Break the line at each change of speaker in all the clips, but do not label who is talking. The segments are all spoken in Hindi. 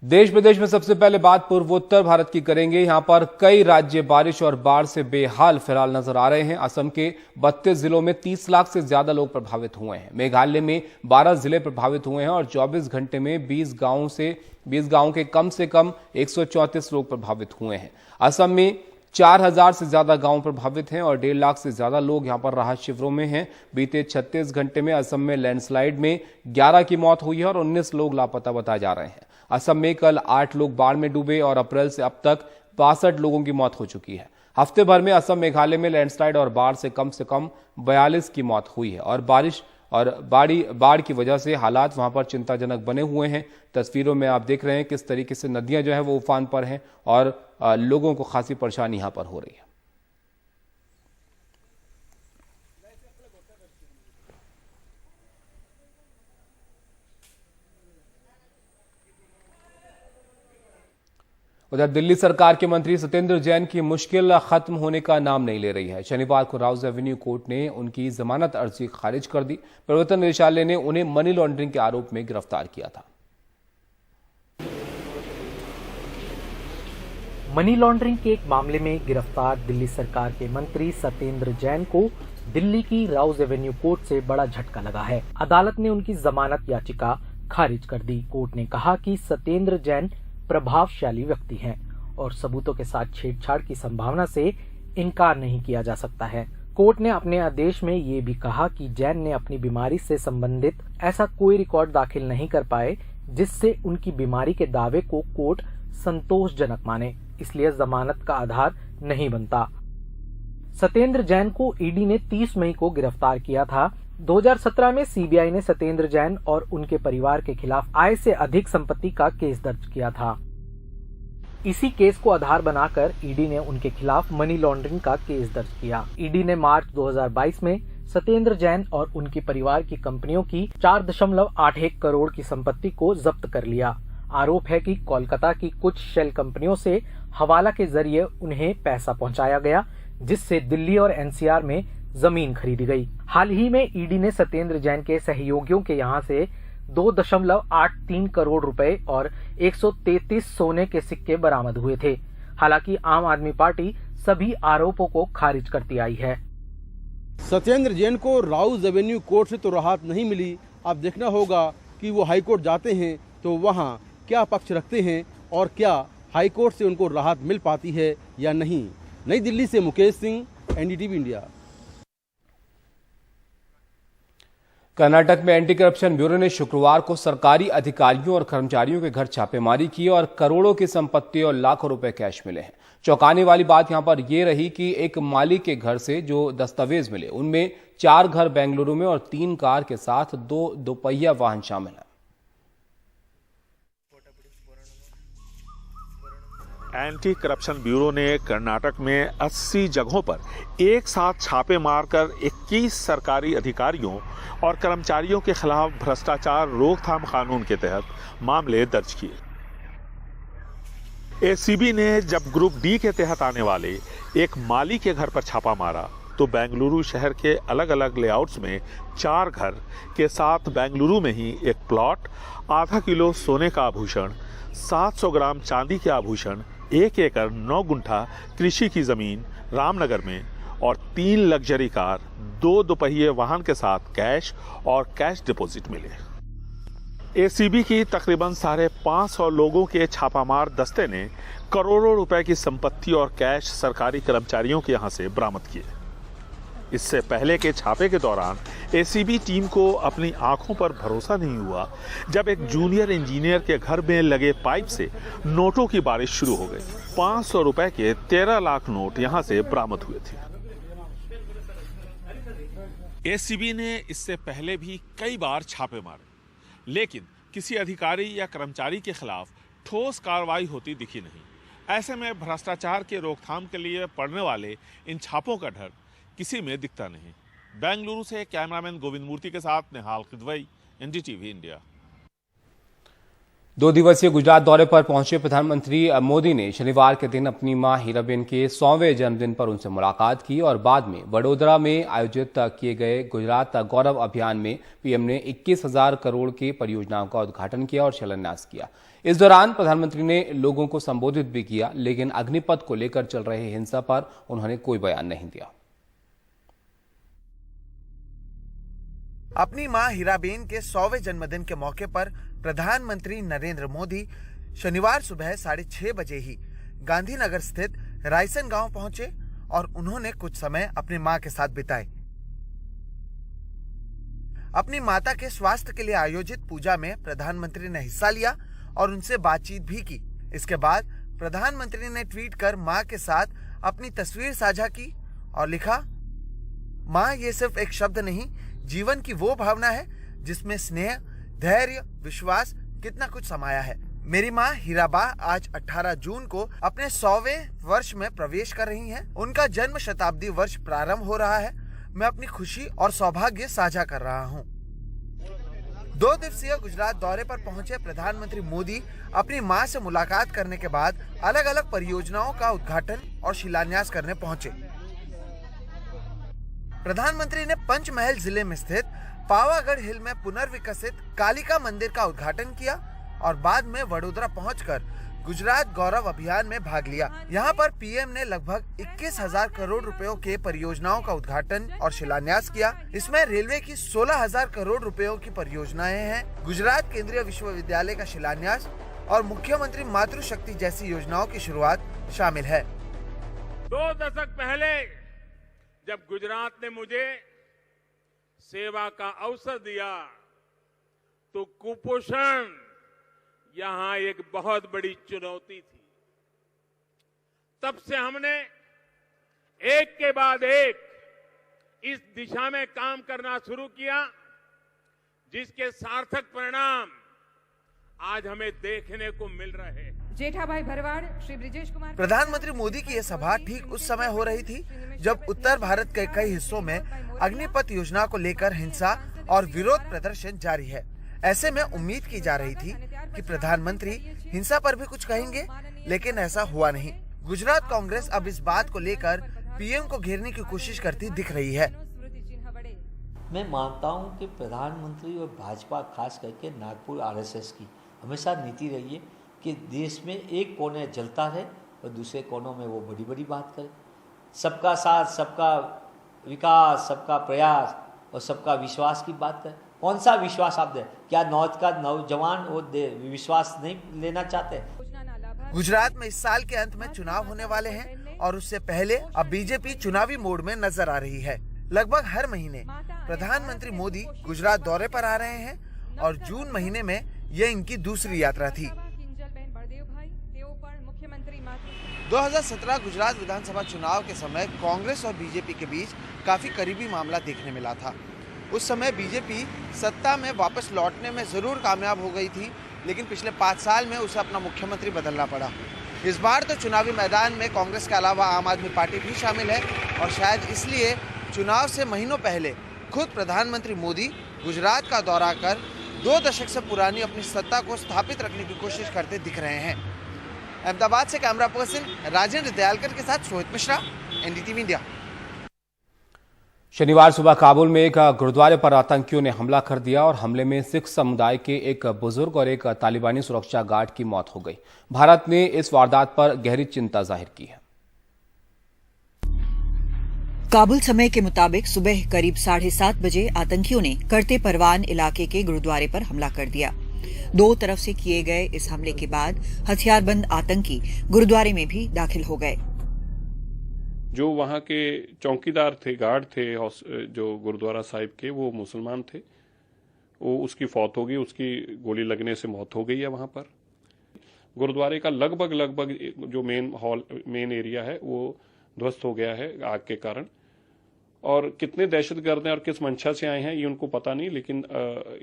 देश विदेश में सबसे पहले बात पूर्वोत्तर भारत की करेंगे। यहां पर कई राज्य बारिश और बाढ़ से बेहाल फिलहाल नजर आ रहे हैं। असम के 32 जिलों में 30 लाख से ज्यादा लोग प्रभावित हुए हैं। मेघालय में 12 जिले प्रभावित हुए हैं और 24 घंटे में 20 गांवों के कम से कम 134 लोग प्रभावित हुए हैं। असम में 4000 से ज्यादा गांव प्रभावित हैं और 1.5 लाख से ज्यादा लोग यहां पर राहत शिविरों में हैं। बीते 36 घंटे में असम में लैंडस्लाइड में 11 की मौत हुई है और 19 लोग लापता बताए जा रहे हैं। असम में कल 8 लोग बाढ़ में डूबे और अप्रैल से अब तक 62 लोगों की मौत हो चुकी है। हफ्ते भर में असम मेघालय में लैंडस्लाइड और बाढ़ से कम 42 की मौत हुई है और बाढ़ की वजह से हालात वहां पर चिंताजनक बने हुए हैं। तस्वीरों में आप देख रहे हैं किस तरीके से नदियां जो है वो उफान पर हैं और लोगों को खासी परेशानी यहां पर हो रही है। उधर दिल्ली सरकार के मंत्री सत्येंद्र जैन की मुश्किल खत्म होने का नाम नहीं ले रही है। शनिवार को राउज एवेन्यू कोर्ट ने उनकी जमानत अर्जी खारिज कर दी। प्रवर्तन निदेशालय ने उन्हें मनी लॉन्ड्रिंग के आरोप में गिरफ्तार किया था।
मनी लॉन्ड्रिंग के एक मामले में गिरफ्तार दिल्ली सरकार के मंत्री सत्येंद्र जैन को दिल्ली की राउज एवेन्यू कोर्ट से बड़ा झटका लगा है। अदालत ने उनकी जमानत याचिका खारिज कर दी। कोर्ट ने कहा कि सत्येंद्र जैन प्रभावशाली व्यक्ति हैं और सबूतों के साथ छेड़छाड़ की संभावना से इनकार नहीं किया जा सकता है। कोर्ट ने अपने आदेश में ये भी कहा कि जैन ने अपनी बीमारी से संबंधित ऐसा कोई रिकॉर्ड दाखिल नहीं कर पाए जिससे उनकी बीमारी के दावे को कोर्ट संतोषजनक माने, इसलिए जमानत का आधार नहीं बनता। सत्येंद्र जैन को ईडी ने 30 मई को गिरफ्तार किया था। 2017 में सीबीआई ने सत्येंद्र जैन और उनके परिवार के खिलाफ आय से अधिक संपत्ति का केस दर्ज किया था। इसी केस को आधार बनाकर ईडी ने उनके खिलाफ मनी लॉन्ड्रिंग का केस दर्ज किया। ईडी ने मार्च 2022 में सत्येंद्र जैन और उनके परिवार की कंपनियों की 4.81 करोड़ की संपत्ति को जब्त कर लिया। आरोप है कि कोलकाता की कुछ शेल कंपनियों से हवाला के जरिए उन्हें पैसा पहुंचाया गया, जिससे दिल्ली और एनसीआर में जमीन खरीदी गई। हाल ही में ईडी ने सत्येंद्र जैन के सहयोगियों के यहां से 2.83 करोड़ रुपए और 133 सोने के सिक्के बरामद हुए थे। हालांकि आम आदमी पार्टी सभी आरोपों को खारिज करती आई है।
सत्येंद्र जैन को राउज एवेन्यू कोर्ट से तो राहत नहीं मिली। अब देखना होगा कि वो हाई कोर्ट जाते हैं तो वहां क्या पक्ष रखते हैं और क्या हाई कोर्ट से उनको राहत मिल पाती है या नहीं। नई दिल्ली से मुकेश सिंह, एनडीटीवी इंडिया।
कर्नाटक में एंटी करप्शन ब्यूरो ने शुक्रवार को सरकारी अधिकारियों और कर्मचारियों के घर छापेमारी की और करोड़ों की संपत्ति और लाखों रुपए कैश मिले हैं। चौंकाने वाली बात यहां पर यह रही कि एक मालिक के घर से जो दस्तावेज मिले उनमें 4 घर बेंगलुरु में और 3 कार के साथ 2 दोपहिया वाहन शामिल हैं।
एंटी करप्शन ब्यूरो ने कर्नाटक में 80 जगहों पर एक साथ छापे मारकर 21 सरकारी अधिकारियों और कर्मचारियों के खिलाफ भ्रष्टाचार रोकथाम कानून के तहत मामले दर्ज किए। एसीबी ने जब ग्रुप डी के तहत आने वाले एक माली के घर पर छापा मारा तो बेंगलुरु शहर के अलग अलग लेआउट्स में 4 घर के साथ बेंगलुरु में ही एक प्लॉट, आधा किलो सोने का आभूषण, 700 ग्राम चांदी के आभूषण, 1 एकड़ 9 गुंठा कृषि की जमीन रामनगर में और 3 लग्जरी कार, 2 दोपहिए वाहन के साथ कैश और कैश डिपॉजिट मिले। एसीबी की तकरीबन 550 लोगों के छापामार दस्ते ने करोड़ों रुपए की संपत्ति और कैश सरकारी कर्मचारियों के यहां से बरामद किए। इससे पहले के छापे के दौरान एसीबी टीम को अपनी आंखों पर भरोसा नहीं हुआ जब एक जूनियर इंजीनियर के घर में लगे पाइप से नोटों की बारिश शुरू हो गई। 500 रुपए के 13 लाख नोट यहां से बरामद हुए थे। एसीबी ने इससे पहले भी कई बार छापे मारे, लेकिन किसी अधिकारी या कर्मचारी के खिलाफ ठोस कार्रवाई होती दिखी नहीं। ऐसे में भ्रष्टाचार के रोकथाम के लिए पड़ने वाले इन छापों का डर किसी में दिखता नहीं। बेंगलुरु से कैमरामैन गोविंद मूर्ति के साथ निहाल खिदवई, एनडीटीवी इंडिया।
2 दिवसीय गुजरात दौरे पर पहुंचे प्रधानमंत्री मोदी ने शनिवार के दिन अपनी मां हीराबेन के 100वें जन्मदिन पर उनसे मुलाकात की और बाद में वडोदरा में आयोजित किए गए गुजरात गौरव अभियान में पीएम ने 21,000 करोड़ की परियोजनाओं का उद्घाटन किया और शिलान्यास किया। इस दौरान प्रधानमंत्री ने लोगों को संबोधित भी किया, लेकिन अग्निपथ को लेकर चल रहे हिंसा पर उन्होंने कोई बयान नहीं दिया।
अपनी मां हीराबेन के 100वें जन्मदिन के मौके पर प्रधानमंत्री नरेंद्र मोदी शनिवार सुबह 6:30 बजे ही गांधीनगर स्थित रायसन गांव पहुंचे और उन्होंने कुछ समय अपनी मां के साथ बिताए। अपनी माता के स्वास्थ्य के लिए आयोजित पूजा में प्रधानमंत्री ने हिस्सा लिया और उनसे बातचीत भी की। इसके बाद प्रधानमंत्री ने ट्वीट कर मां के साथ अपनी तस्वीर साझा की और लिखा, मां ये सिर्फ एक शब्द नहीं, जीवन की वो भावना है जिसमें स्नेह, धैर्य, विश्वास कितना कुछ समाया है। मेरी मां हीराबा आज 18 जून को अपने 100वें वर्ष में प्रवेश कर रही हैं। उनका जन्म शताब्दी वर्ष प्रारंभ हो रहा है। मैं अपनी खुशी और सौभाग्य साझा कर रहा हूं। 2 दिवसीय गुजरात दौरे पर पहुंचे प्रधानमंत्री मोदी अपनी मां से मुलाकात करने के बाद अलग अलग परियोजनाओं का उद्घाटन और शिलान्यास करने पहुंचे। प्रधानमंत्री ने पंचमहल जिले में स्थित पावागढ़ हिल में पुनर्विकसित कालिका मंदिर का उद्घाटन किया और बाद में वडोदरा पहुंचकर गुजरात गौरव अभियान में भाग लिया। यहां पर पीएम ने लगभग 21,000 करोड़ रुपयों के परियोजनाओं का उद्घाटन और शिलान्यास किया। इसमें रेलवे की 16,000 करोड़ रुपयों की परियोजनाएं हैं, गुजरात केंद्रीय विश्वविद्यालय का शिलान्यास और मुख्यमंत्री मातृशक्ति जैसी योजनाओं की शुरुआत शामिल है।
2 दशक पहले जब गुजरात ने मुझे सेवा का अवसर दिया तो कुपोषण यहां एक बहुत बड़ी चुनौती थी। तब से हमने एक के बाद एक इस दिशा में काम करना शुरू किया, जिसके सार्थक परिणाम आज हमें देखने को मिल रहे हैं।
जेठाभाई भरवाड़, श्री ब्रिजेश कुमार।
प्रधानमंत्री मोदी की यह सभा ठीक उस समय हो रही थी जब उत्तर भारत के कई हिस्सों में अग्निपथ योजना को लेकर हिंसा और विरोध प्रदर्शन जारी है। ऐसे में उम्मीद की जा रही थी कि प्रधानमंत्री हिंसा पर भी कुछ कहेंगे, लेकिन ऐसा हुआ नहीं। गुजरात कांग्रेस अब इस बात को लेकर पीएम को घेरने की कोशिश करती दिख रही है।
मैं मानता हूं कि प्रधानमंत्री और भाजपा, खास करके नागपुर आरएसएस की हमेशा नीति रही है कि देश में एक कोने जलता रहे और दूसरे कोनों में वो बड़ी बड़ी बात करे। सबका साथ, सबका विकास, सबका प्रयास और सबका विश्वास की बात करें। कौन सा विश्वास आप दें? क्या नॉर्थ का नौजवान वो विश्वास नहीं लेना चाहते?
गुजरात में इस साल के अंत में चुनाव होने वाले हैं और उससे पहले अब बीजेपी चुनावी मोड में नजर आ रही है। लगभग हर महीने प्रधानमंत्री मोदी गुजरात दौरे पर आ रहे हैं और जून महीने में यह इनकी दूसरी यात्रा थी। 2017 गुजरात विधानसभा चुनाव के समय कांग्रेस और बीजेपी के बीच काफी करीबी मामला देखने मिला था। उस समय बीजेपी सत्ता में वापस लौटने में जरूर कामयाब हो गई थी, लेकिन पिछले 5 साल में उसे अपना मुख्यमंत्री बदलना पड़ा। इस बार तो चुनावी मैदान में कांग्रेस के अलावा आम आदमी पार्टी भी शामिल है और शायद इसलिए चुनाव से महीनों पहले खुद प्रधानमंत्री मोदी गुजरात का दौरा कर 2 दशक से पुरानी अपनी सत्ता को स्थापित रखने की कोशिश करते दिख रहे हैं। अहमदाबाद से कैमरा पर्सन राजेंद्र दयालकर के साथ सोहित मिश्रा, एनडीटीवी इंडिया।
शनिवार सुबह काबुल में एक गुरुद्वारे पर आतंकियों ने हमला कर दिया और हमले में सिख समुदाय के एक बुजुर्ग और एक तालिबानी सुरक्षा गार्ड की मौत हो गई। भारत ने इस वारदात पर गहरी चिंता जाहिर की है।
काबुल समय के मुताबिक सुबह करीब 7:30 बजे आतंकियों ने करते परवान इलाके के गुरुद्वारे पर हमला कर दिया। 2 तरफ से किए गए इस हमले के बाद हथियारबंद आतंकी गुरुद्वारे में भी दाखिल हो गए।
जो वहां के चौकीदार थे, गार्ड थे जो गुरुद्वारा साहिब के, वो मुसलमान थे। वो उसकी फौत हो गई, उसकी गोली लगने से मौत हो गई है। वहां पर गुरुद्वारे का लगभग जो मेन एरिया है वो ध्वस्त हो गया है आग के कारण। और कितने दहशतगर्द हैं और किस मंशा से आए हैं ये उनको पता नहीं, लेकिन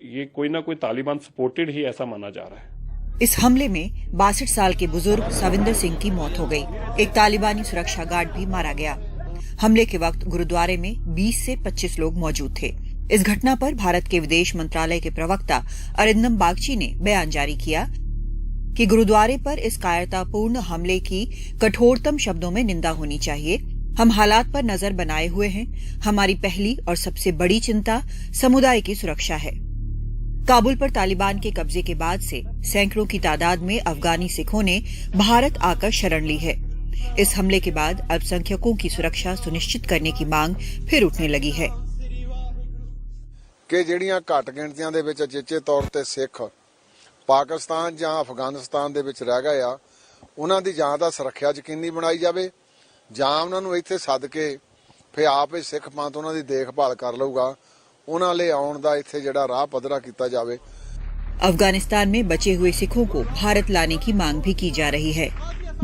ये कोई ना कोई तालिबान सपोर्टेड ही ऐसा माना जा रहा है।
इस हमले में 62 साल के बुजुर्ग सविंदर सिंह की मौत हो गई। एक तालिबानी सुरक्षा गार्ड भी मारा गया। हमले के वक्त गुरुद्वारे में 20 से 25 लोग मौजूद थे। इस घटना पर भारत के विदेश मंत्रालय के प्रवक्ता अरिंदम बागची ने बयान जारी किया। कि गुरुद्वारे पर इस कायरतापूर्ण हमले की कठोरतम शब्दों में निंदा होनी चाहिए। हम हालात पर नजर बनाए हुए हैं। हमारी पहली और सबसे बड़ी चिंता समुदाय की सुरक्षा है। काबुल पर तालिबान के कब्जे के बाद से सैकड़ों की तादाद में अफगानी सिखों ने भारत आकर शरण ली है। इस हमले के बाद अल्पसंख्यकों की सुरक्षा सुनिश्चित करने की मांग फिर उठने लगी है
कि ਜਿਹੜੀਆਂ ਘੱਟ ਗਿਣਤੀਆਂ ਦੇ ਵਿੱਚ ਅਚੇਚੇ ਤੌਰ ਤੇ ਸਿੱਖ ਪਾਕਿਸਤਾਨ ਜਾਂ ਅਫਗਾਨਿਸਤਾਨ ਦੇ ਵਿੱਚ ਰਹਿ ਗਏ ਆ, ਉਹਨਾਂ ਦੀ ਜਾਂ ਦਾ ਸੁਰੱਖਿਆ ਯਕੀਨੀ ਬਣਾਈ ਜਾਵੇ ਜਾਂ ਉਹਨਾਂ ਨੂੰ ਇੱਥੇ ਸੱਦ ਕੇ ਫਿਰ ਆਪੇ ਸਿੱਖ ਪੰਥ ਉਹਨਾਂ ਦੀ ਦੇਖਭਾਲ ਕਰ ਲਊਗਾ। ਉਹਨਾਂ ਲਈ ਆਉਣ ਦਾ ਇੱਥੇ ਜਿਹੜਾ ਰਾਹ ਪੱਧਰਾ ਕੀਤਾ ਜਾਵੇ।
अफगानिस्तान में बचे हुए सिखों को भारत लाने की मांग भी की जा रही है।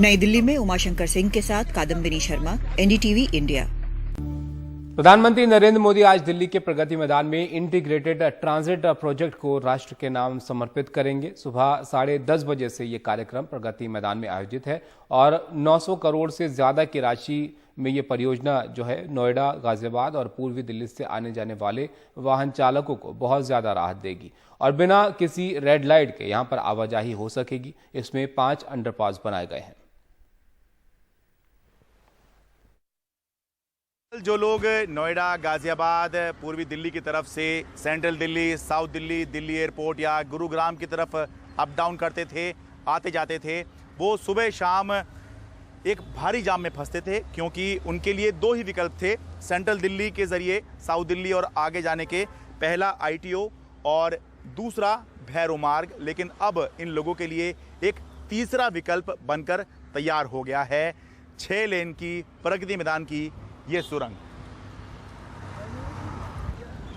नई दिल्ली में उमाशंकर सिंह के साथ कादम्बिनी शर्मा, NDTV इंडिया।
प्रधानमंत्री नरेंद्र मोदी आज दिल्ली के प्रगति मैदान में इंटीग्रेटेड ट्रांजिट प्रोजेक्ट को राष्ट्र के नाम समर्पित करेंगे। सुबह 10:30 बजे से ये कार्यक्रम प्रगति मैदान में आयोजित है और 900 करोड़ से ज्यादा की राशि में ये परियोजना जो है नोएडा, गाजियाबाद और पूर्वी दिल्ली से आने जाने वाले वाहन चालकों को बहुत ज्यादा राहत देगी और बिना किसी रेड लाइट के यहां पर आवाजाही हो सकेगी। इसमें 5 अंडरपास बनाए गए हैं।
जो लोग नोएडा, गाजियाबाद, पूर्वी दिल्ली की तरफ से central Delhi, south Delhi, Delhi airport या गुरुग्राम की तरफ अप डाउन करते थे, आते जाते थे, वो सुबह शाम एक भारी जाम में फंसते थे क्योंकि उनके लिए 2 ही विकल्प थे सेंट्रल दिल्ली के ज़रिए साउथ दिल्ली और आगे जाने के। पहला ITO और दूसरा भैरव मार्ग। लेकिन अब इन लोगों के लिए एक तीसरा विकल्प बनकर तैयार हो गया है। 6 लेन की प्रगति मैदान की ये सुरंग,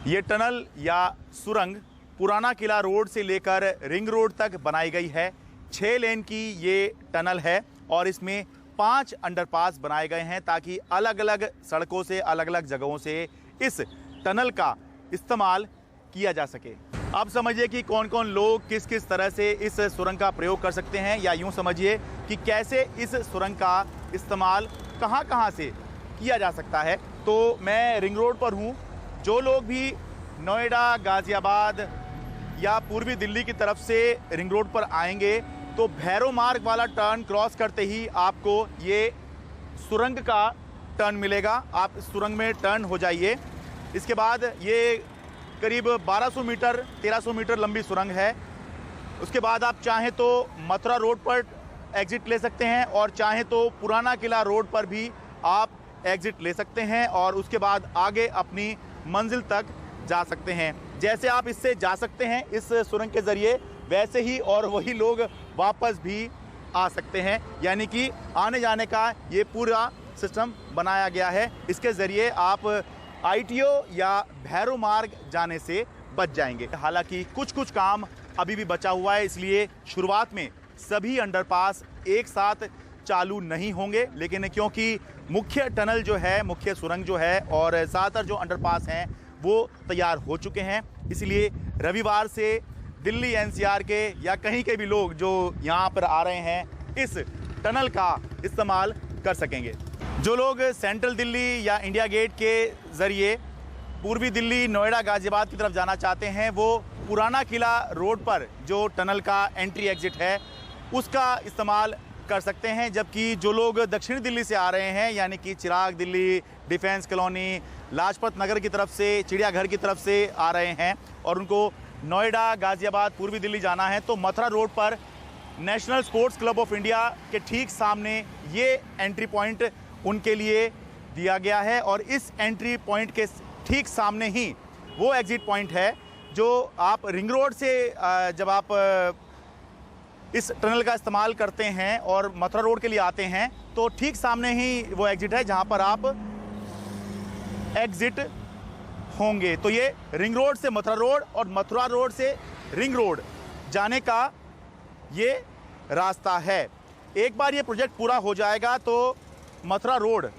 ये टनल या सुरंग पुराना किला रोड से लेकर रिंग रोड तक बनाई गई है। 6 लेन की ये टनल है और इसमें 5 अंडरपास बनाए गए हैं ताकि अलग अलग सड़कों से, अलग अलग जगहों से इस टनल का इस्तेमाल किया जा सके। अब समझिए कि कौन कौन लोग किस किस तरह से इस सुरंग का प्रयोग कर सकते हैं, या यूं समझिए कि कैसे इस सुरंग का इस्तेमाल कहां कहां से किया जा सकता है। तो मैं रिंग रोड पर हूं। जो लोग भी नोएडा, गाजियाबाद या पूर्वी दिल्ली की तरफ से रिंग रोड पर आएंगे तो भैरव मार्ग वाला टर्न क्रॉस करते ही आपको ये सुरंग का टर्न मिलेगा। आप इस सुरंग में टर्न हो जाइए। इसके बाद ये करीब 1200 मीटर 1300 मीटर लंबी सुरंग है। उसके बाद आप चाहें तो मथुरा रोड पर एग्जिट ले सकते हैं और चाहें तो पुराना किला रोड पर भी आप एग्जिट ले सकते हैं और उसके बाद आगे अपनी मंजिल तक जा सकते हैं। जैसे आप इससे जा सकते हैं इस सुरंग के ज़रिए, वैसे ही और वही लोग वापस भी आ सकते हैं। यानी कि आने जाने का ये पूरा सिस्टम बनाया गया है। इसके ज़रिए आप ITO या भैरव मार्ग जाने से बच जाएंगे। हालांकि कुछ काम अभी भी बचा हुआ है, इसलिए शुरुआत में सभी अंडरपास एक साथ चालू नहीं होंगे। लेकिन क्योंकि मुख्य टनल जो है, मुख्य सुरंग जो है और ज़्यादातर जो अंडरपास हैं वो तैयार हो चुके हैं, इसलिए रविवार से दिल्ली NCR के या कहीं के भी लोग जो यहाँ पर आ रहे हैं इस टनल का इस्तेमाल कर सकेंगे। जो लोग सेंट्रल दिल्ली या इंडिया गेट के ज़रिए पूर्वी दिल्ली, नोएडा, गाजियाबाद की तरफ जाना चाहते हैं वो पुराना किला रोड पर जो टनल का एंट्री एग्जिट है उसका इस्तेमाल कर सकते हैं। जबकि जो लोग दक्षिण दिल्ली से आ रहे हैं यानी कि चिराग दिल्ली, डिफेंस कॉलोनी, लाजपत नगर की तरफ से, चिड़ियाघर की तरफ से आ रहे हैं और उनको नोएडा, गाजियाबाद, पूर्वी दिल्ली जाना है तो मथुरा रोड पर national sports club of India के ठीक सामने ये एंट्री पॉइंट उनके लिए दिया गया है और इस एंट्री पॉइंट के ठीक सामने ही वो एग्जिट पॉइंट है जो आप रिंग रोड से जब आप इस टनल का इस्तेमाल करते हैं और मथुरा रोड के लिए आते हैं तो ठीक सामने ही वो एग्जिट है जहां पर आप एग्जिट होंगे। तो ये रिंग रोड से मथुरा रोड और मथुरा रोड से रिंग रोड जाने का ये रास्ता है। एक बार ये प्रोजेक्ट पूरा हो जाएगा तो मथुरा रोड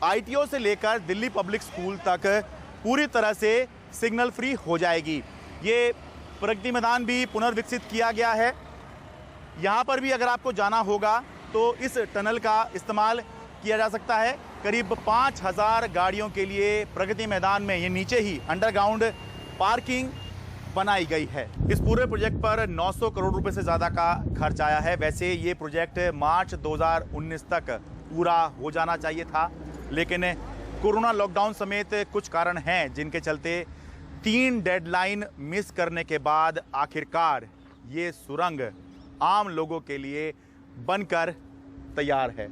ITO से लेकर दिल्ली पब्लिक स्कूल तक पूरी तरह से सिग्नल फ्री हो जाएगी। ये प्रगति मैदान भी पुनर्विकसित किया गया है। यहाँ पर भी अगर आपको जाना होगा तो इस टनल का इस्तेमाल किया जा सकता है। करीब 5000 गाड़ियों के लिए प्रगति मैदान में ये नीचे ही अंडरग्राउंड पार्किंग बनाई गई है। इस पूरे प्रोजेक्ट पर 900 करोड़ रुपए से ज्यादा का खर्च आया है। वैसे ये प्रोजेक्ट मार्च 2019 तक पूरा हो जाना चाहिए था, लेकिन कोरोना लॉकडाउन समेत कुछ कारण हैं जिनके चलते 3 डेडलाइन मिस करने के बाद आखिरकार ये सुरंग आम लोगों के लिए बनकर तैयार है।